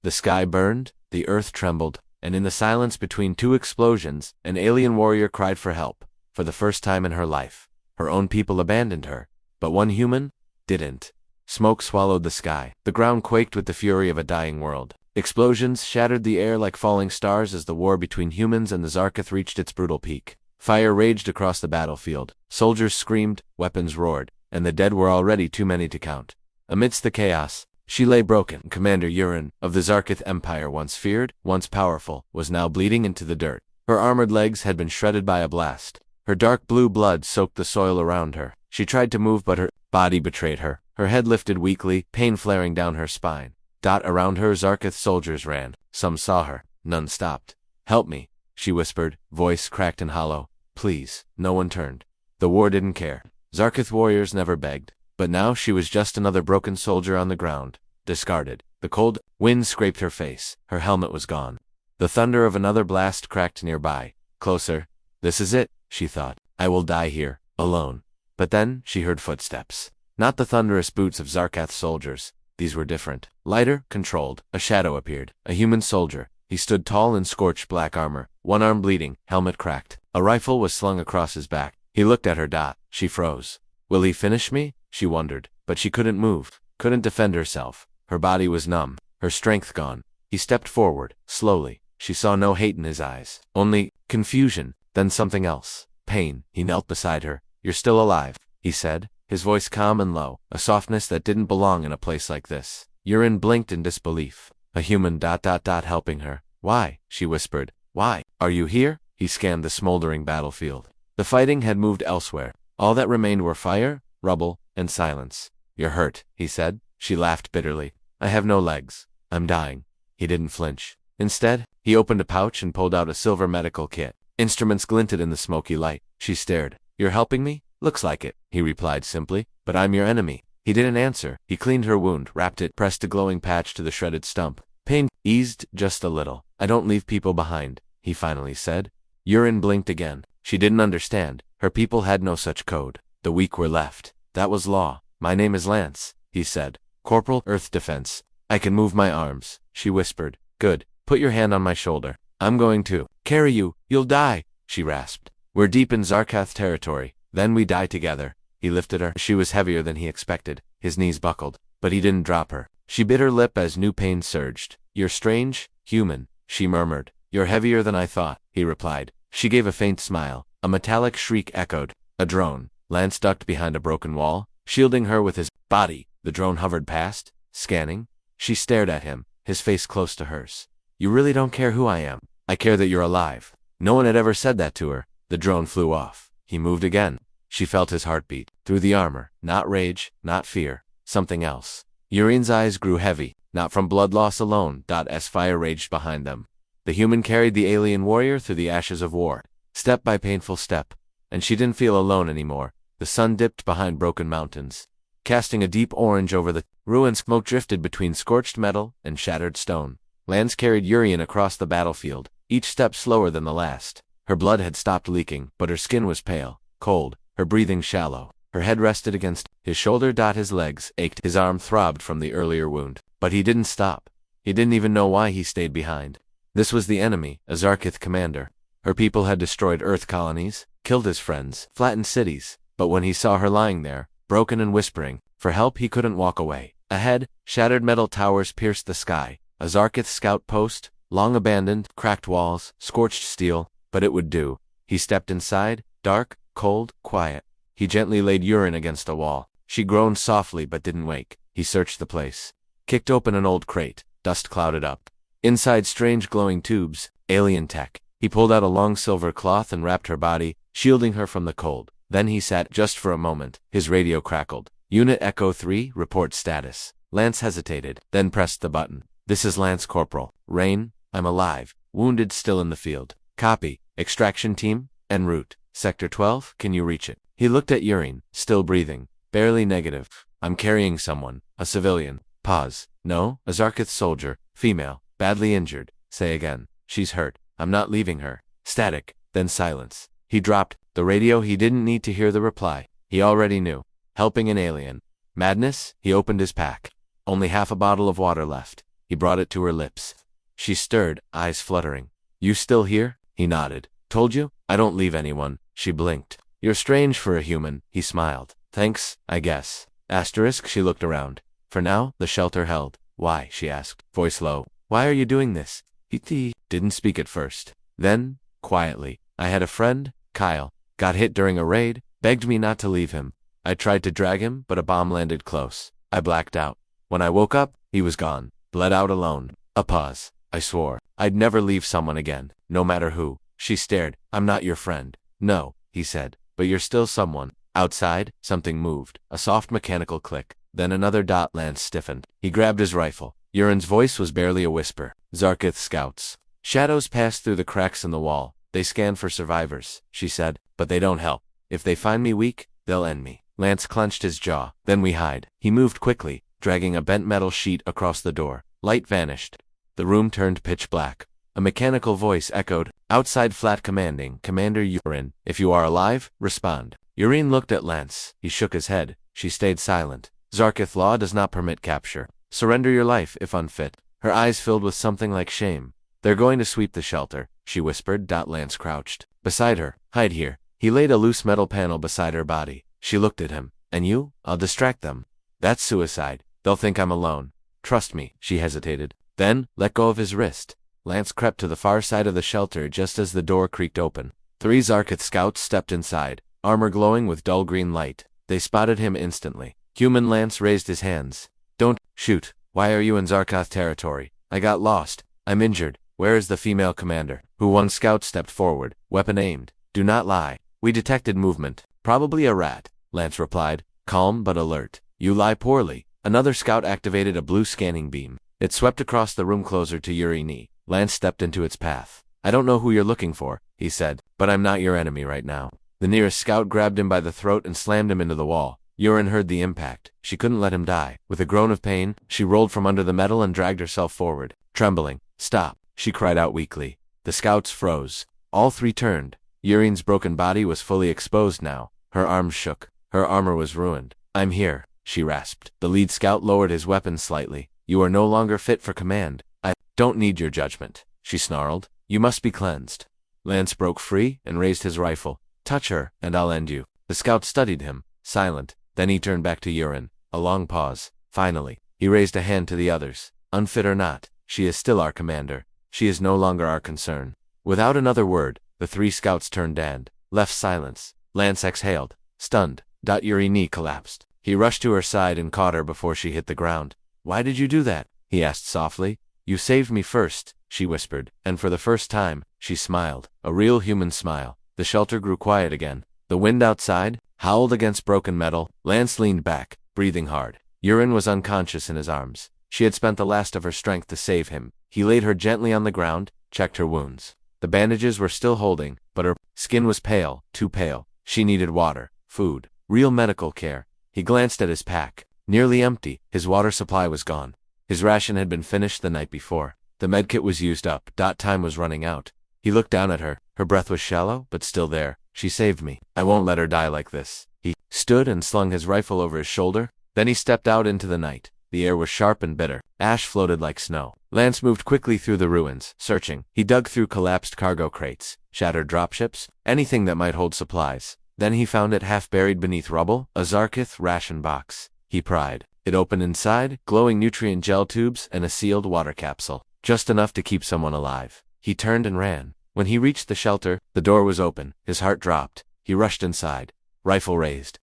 The sky burned, the earth trembled, and in the silence between two explosions, an alien warrior cried for help. For the first time in her life, her own people abandoned her, but one human didn't. Smoke swallowed the sky. The ground quaked with the fury of a dying world. Explosions shattered the air like falling stars as the war between humans and the Zarketh reached its brutal peak. Fire raged across the battlefield. Soldiers screamed, weapons roared, and the dead were already too many to count. Amidst the chaos, she lay broken. Commander Urin, of the Zarketh Empire, once feared, once powerful, was now bleeding into the dirt. Her armored legs had been shredded by a blast. Her dark blue blood soaked the soil around her. She tried to move, but her body betrayed her. Her head lifted weakly, pain flaring down her spine. Around her, Zarketh soldiers ran. Some saw her. None stopped. "Help me," she whispered, voice cracked and hollow. "Please." No one turned. The war didn't care. Zarketh warriors never begged. But now she was just another broken soldier on the ground, discarded. The cold wind scraped her face. Her helmet was gone. The thunder of another blast cracked nearby. Closer. This is it, she thought. I will die here, alone. But then she heard footsteps. Not the thunderous boots of Zarketh soldiers. These were different. Lighter, controlled. A shadow appeared. A human soldier. He stood tall in scorched black armor, one arm bleeding, helmet cracked. A rifle was slung across his back. He looked at her. She froze. Will he finish me? She wondered. But she couldn't move, couldn't defend herself. Her body was numb, her strength gone. He stepped forward, slowly. She saw no hate in his eyes, only confusion, then something else. Pain. He knelt beside her. You're still alive, he said, his voice calm and low, a softness that didn't belong in a place like this. Urin blinked in disbelief. A human ... helping her. Why? She whispered. Why? Are you here? He scanned the smoldering battlefield. The fighting had moved elsewhere. All that remained were fire, rubble, and silence. You're hurt, he said. She laughed bitterly. I have no legs. I'm dying. He didn't flinch. Instead, he opened a pouch and pulled out a silver medical kit. Instruments glinted in the smoky light. She stared. You're helping me? Looks like it, he replied simply. But I'm your enemy. He didn't answer. He cleaned her wound, wrapped it, pressed a glowing patch to the shredded stump. Pain eased just a little. I don't leave people behind, he finally said. Urin blinked again. She didn't understand. Her people had no such code. The weak were left. That was law. My name is Lance, he said. Corporal, Earth Defense. I can move my arms, she whispered. Good. Put your hand on my shoulder. I'm going to carry you. You'll die, she rasped. We're deep in Zarketh territory. Then we die together. He lifted her. She was heavier than he expected. His knees buckled. But he didn't drop her. She bit her lip as new pain surged. You're strange, human, she murmured. You're heavier than I thought, he replied. She gave a faint smile. A metallic shriek echoed. A drone. Lance ducked behind a broken wall, shielding her with his body. The drone hovered past, scanning. She stared at him, his face close to hers. You really don't care who I am. I care that you're alive. No one had ever said that to her. The drone flew off. He moved again. She felt his heartbeat. Through the armor. Not rage, not fear. Something else. Urin's eyes grew heavy, not from blood loss alone. As fire raged behind them. The human carried the alien warrior through the ashes of war, step by painful step. And she didn't feel alone anymore. The sun dipped behind broken mountains, casting a deep orange over the ruins. Smoke drifted between scorched metal and shattered stone. Lance carried Urin across the battlefield, each step slower than the last. Her blood had stopped leaking, but her skin was pale, cold, her breathing shallow. Her head rested against his shoulder. His legs ached. His arm throbbed from the earlier wound. But he didn't stop. He didn't even know why he stayed behind. This was the enemy, a Zarketh commander. Her people had destroyed Earth colonies, killed his friends, flattened cities. But when he saw her lying there, broken and whispering for help, he couldn't walk away. Ahead, shattered metal towers pierced the sky. A Zarketh scout post, long abandoned, cracked walls, scorched steel. But it would do. He stepped inside, dark, cold, quiet. He gently laid Urin against a wall. She groaned softly but didn't wake. He searched the place. Kicked open an old crate. Dust clouded up. Inside, strange glowing tubes. Alien tech. He pulled out a long silver cloth and wrapped her body, shielding her from the cold. Then he sat just for a moment. His radio crackled. Unit Echo 3, report status. Lance hesitated, then pressed the button. This is Lance Corporal. Rain, I'm alive. Wounded, still in the field. Copy. Extraction team, en route. Sector 12, can you reach it? He looked at Urin, still breathing. Barely negative. I'm carrying someone. A civilian. Pause. No, a Zarketh soldier. Female. Badly injured. Say again. She's hurt. I'm not leaving her. Static. Then silence. He dropped the radio. He didn't need to hear the reply. He already knew. Helping an alien. Madness? He opened his pack. Only half a bottle of water left. He brought it to her lips. She stirred, eyes fluttering. You still here? He nodded. Told you? I don't leave anyone. She blinked. You're strange for a human, he smiled. Thanks, I guess. Asterisk, she looked around. For now, the shelter held. Why? She asked, voice low. Why are you doing this? He didn't speak at first. Then, quietly, I had a friend, Kyle, got hit during a raid, begged me not to leave him. I tried to drag him, but a bomb landed close. I blacked out. When I woke up, he was gone. Bled out alone. A pause. I swore I'd never leave someone again, no matter who. She stared. I'm not your friend. No, he said, but you're still someone. Outside, something moved. A soft mechanical click. Then another dot. Lance stiffened. He grabbed his rifle. Urin's voice was barely a whisper. Zarkith scouts. Shadows passed through the cracks in the wall. They scan for survivors, she said, but they don't help. If they find me weak, they'll end me. Lance clenched his jaw. Then we hide. He moved quickly, dragging a bent metal sheet across the door. Light vanished. The room turned pitch black. A mechanical voice echoed, outside flat commanding, Commander Urin, if you are alive, respond. Urin looked at Lance. He shook his head. She stayed silent. Zarkith law does not permit capture. Surrender your life if unfit. Her eyes filled with something like shame. They're going to sweep the shelter, she whispered. Lance crouched beside her. Hide here. He laid a loose metal panel beside her body. She looked at him. And you? I'll distract them. That's suicide. They'll think I'm alone. Trust me, she hesitated. Then, let go of his wrist. Lance crept to the far side of the shelter just as the door creaked open. 3 Zarkith scouts stepped inside, armor glowing with dull green light. They spotted him instantly. Human. Lance raised his hands. Don't shoot. Why are you in Zarkith territory? I got lost. I'm injured. Where is the female commander? Who? One scout stepped forward, weapon aimed. Do not lie. We detected movement. Probably a rat, Lance replied, calm but alert. You lie poorly. Another scout activated a blue scanning beam. It swept across the room closer to Urini. Lance stepped into its path. I don't know who you're looking for, he said, but I'm not your enemy right now. The nearest scout grabbed him by the throat and slammed him into the wall. Urin heard the impact. She couldn't let him die. With a groan of pain, she rolled from under the metal and dragged herself forward. Trembling. Stop, she cried out weakly. The scouts froze. All 3 turned. Urin's broken body was fully exposed now. Her arms shook. Her armor was ruined. I'm here, she rasped. The lead scout lowered his weapon slightly. You are no longer fit for command. I don't need your judgment, she snarled. You must be cleansed. Lance broke free and raised his rifle. Touch her, and I'll end you. The scout studied him, silent. Then he turned back to Urin. A long pause. Finally, he raised a hand to the others. Unfit or not, she is still our commander. She is no longer our concern. Without another word, the 3 scouts turned and left silence. Lance exhaled, stunned. Urini collapsed. He rushed to her side and caught her before she hit the ground. Why did you do that? He asked softly. You saved me first, she whispered, and for the first time, she smiled, a real human smile. The shelter grew quiet again. The wind outside howled against broken metal. Lance leaned back, breathing hard. Urin was unconscious in his arms. She had spent the last of her strength to save him. He laid her gently on the ground, checked her wounds. The bandages were still holding, but her skin was pale, too pale. She needed water, food, real medical care. He glanced at his pack. Nearly empty, his water supply was gone. His ration had been finished the night before. The medkit was used up. Time was running out. He looked down at her. Her breath was shallow, but still there. She saved me. I won't let her die like this. He stood and slung his rifle over his shoulder. Then he stepped out into the night. The air was sharp and bitter. Ash floated like snow. Lance moved quickly through the ruins, searching. He dug through collapsed cargo crates, shattered dropships, anything that might hold supplies. Then he found it half buried beneath rubble, a Zarkith ration box. He pried. It opened inside, glowing nutrient gel tubes and a sealed water capsule. Just enough to keep someone alive. He turned and ran. When he reached the shelter, the door was open. His heart dropped. He rushed inside. Rifle raised.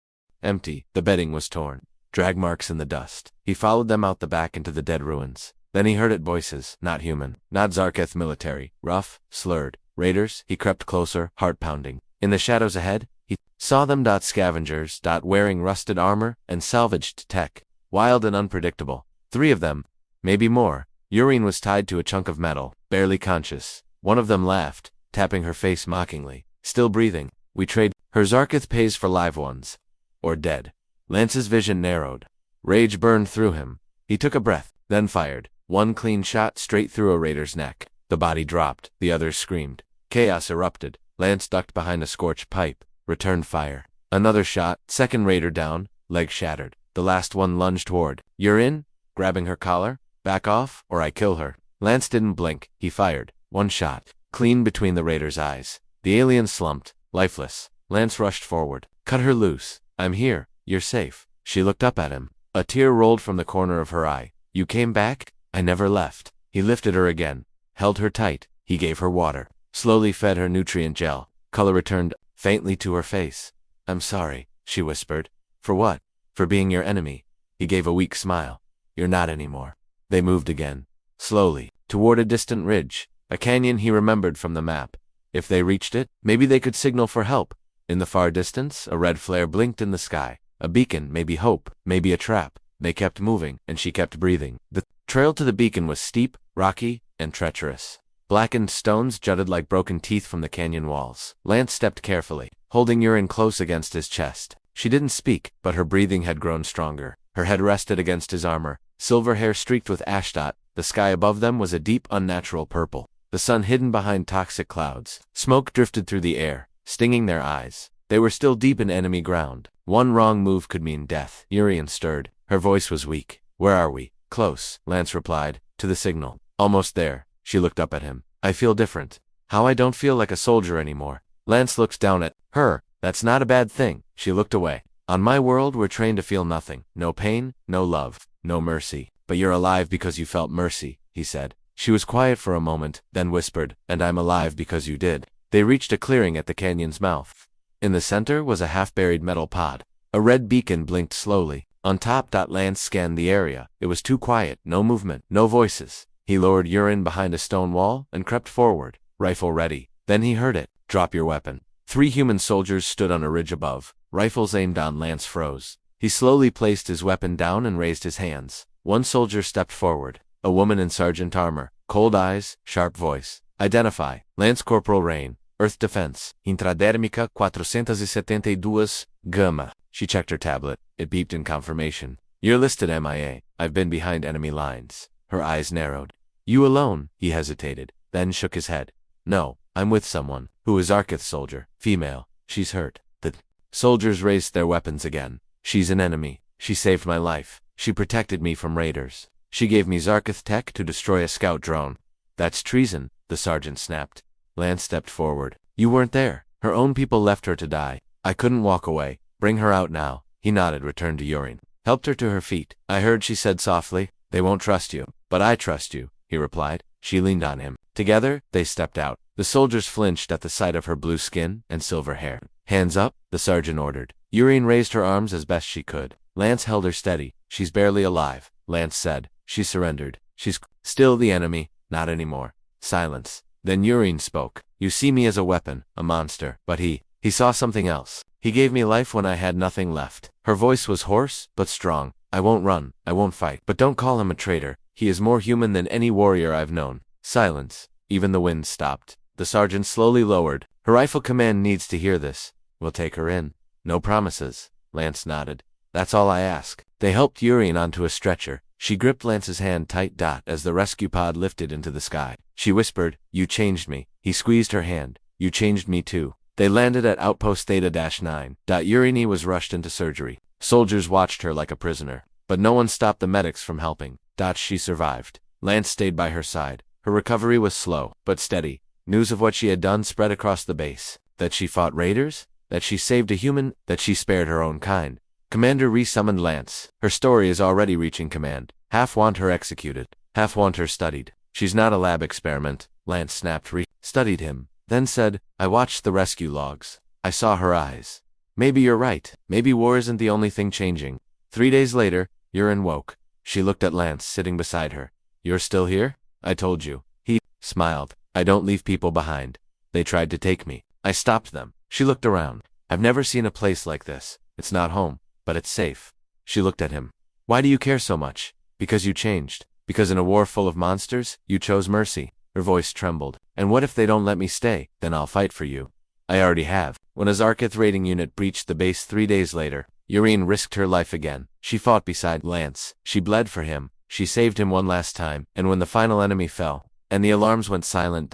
Empty. The bedding was torn. Drag marks in the dust. He followed them out the back into the dead ruins. Then he heard it voices, not human, not Zarkith military, rough, slurred. Raiders. He crept closer, heart pounding. In the shadows ahead, he saw them. Scavengers. Wearing rusted armor and salvaged tech. Wild and unpredictable. 3 of them. Maybe more. Urin was tied to a chunk of metal, barely conscious. One of them laughed, tapping her face mockingly. Still breathing. We trade. Her Zarkith pays for live ones. Or dead. Lance's vision narrowed. Rage burned through him. He took a breath, then fired. One clean shot straight through a raider's neck. The body dropped. The others screamed. Chaos erupted. Lance ducked behind a scorched pipe. Returned fire. Another shot. Second raider down. Leg shattered. The last one lunged toward Urin, grabbing her collar. Back off, or I kill her. Lance didn't blink. He fired. One shot. Clean between the raider's eyes. The alien slumped, lifeless. Lance rushed forward. Cut her loose. I'm here. You're safe. She looked up at him. A tear rolled from the corner of her eye. You came back? I never left. He lifted her again. Held her tight. He gave her water. Slowly fed her nutrient gel. Color returned faintly to her face. I'm sorry, she whispered. For what? For being your enemy. He gave a weak smile. You're not anymore. They moved again. Slowly. Toward a distant ridge. A canyon he remembered from the map. If they reached it, maybe they could signal for help. In the far distance, a red flare blinked in the sky. A beacon, maybe hope, maybe a trap. They kept moving, and she kept breathing. The trail to the beacon was steep, rocky, and treacherous. Blackened stones jutted like broken teeth from the canyon walls. Lance stepped carefully, holding Urine close against his chest. She didn't speak, but her breathing had grown stronger. Her head rested against his armor, silver hair streaked with ashdot. The sky above them was a deep, unnatural purple. The sun hidden behind toxic clouds. Smoke drifted through the air, stinging their eyes. They were still deep in enemy ground. One wrong move could mean death. Urien stirred. Her voice was weak. Where are we? Close, Lance replied, to the signal. Almost there. She looked up at him. I feel different. How I don't feel like a soldier anymore. Lance looked down at her. That's not a bad thing. She looked away. On my world, we're trained to feel nothing. No pain, no love, no mercy. But you're alive because you felt mercy, he said. She was quiet for a moment, then whispered, and I'm alive because you did. They reached a clearing at the canyon's mouth. In the center was a half-buried metal pod. A red beacon blinked slowly. On top, Lance scanned the area. It was too quiet, no movement, no voices. He lowered Urine behind a stone wall and crept forward, rifle ready. Then he heard it. Drop your weapon. 3 human soldiers stood on a ridge above. Rifles aimed on. Lance froze. He slowly placed his weapon down and raised his hands. One soldier stepped forward. A woman in sergeant armor. Cold eyes, sharp voice. Identify. Lance Corporal Rain. Earth Defense. Intradermica 472 Gamma. She checked her tablet. It beeped in confirmation. You're listed MIA. I've been behind enemy lines. Her eyes narrowed. You alone? He hesitated, then shook his head. No, I'm with someone. Who is Arkith soldier? Female. She's hurt. The soldiers raised their weapons again. She's an enemy. She saved my life. She protected me from raiders. She gave me Zarkith tech to destroy a scout drone. That's treason, the sergeant snapped. Lance stepped forward. You weren't there. Her own people left her to die. I couldn't walk away. Bring her out now. He nodded, returned to Urine. Helped her to her feet. I heard she said softly, they won't trust you. But I trust you, he replied. She leaned on him. Together, they stepped out. The soldiers flinched at the sight of her blue skin and silver hair. Hands up, the sergeant ordered. Urine raised her arms as best she could. Lance held her steady. She's barely alive, Lance said. She surrendered. She's still the enemy, not anymore. Silence. Then Urine spoke. You see me as a weapon, a monster. But he saw something else. He gave me life when I had nothing left. Her voice was hoarse, but strong. I won't run. I won't fight. But don't call him a traitor. He is more human than any warrior I've known. Silence. Even the wind stopped. The sergeant slowly lowered. Her rifle command needs to hear this. We'll take her in. No promises. Lance nodded. That's all I ask. They helped Urine onto a stretcher. She gripped Lance's hand tight. As the rescue pod lifted into the sky. She whispered, you changed me. He squeezed her hand. You changed me too. They landed at Outpost Theta-9. Urine was rushed into surgery. Soldiers watched her like a prisoner. But no one stopped the medics from helping. She survived. Lance stayed by her side. Her recovery was slow, but steady. News of what she had done spread across the base. That she fought raiders? That she saved a human? That she spared her own kind? Commander re-summoned Lance. Her story is already reaching command. Half want her executed. Half want her studied. She's not a lab experiment. Lance snapped studied him. Then said, I watched the rescue logs. I saw her eyes. Maybe you're right. Maybe war isn't the only thing changing. 3 days later, Urine woke. She looked at Lance sitting beside her. You're still here? I told you. He smiled. I don't leave people behind. They tried to take me. I stopped them. She looked around. I've never seen a place like this. It's not home, but it's safe. She looked at him. Why do you care so much? Because you changed. Because in a war full of monsters, you chose mercy. Her voice trembled. And what if they don't let me stay? Then I'll fight for you. I already have. When a Zarkith raiding unit breached the base 3 days later, Urine risked her life again. She fought beside Lance. She bled for him. She saved him one last time. And when the final enemy fell, and the alarms went silent,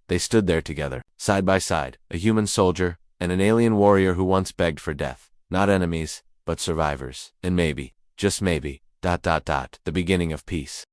they stood there together, side by side, a human soldier and an alien warrior who once begged for death. Not enemies, but survivors. And maybe, just maybe, the beginning of peace.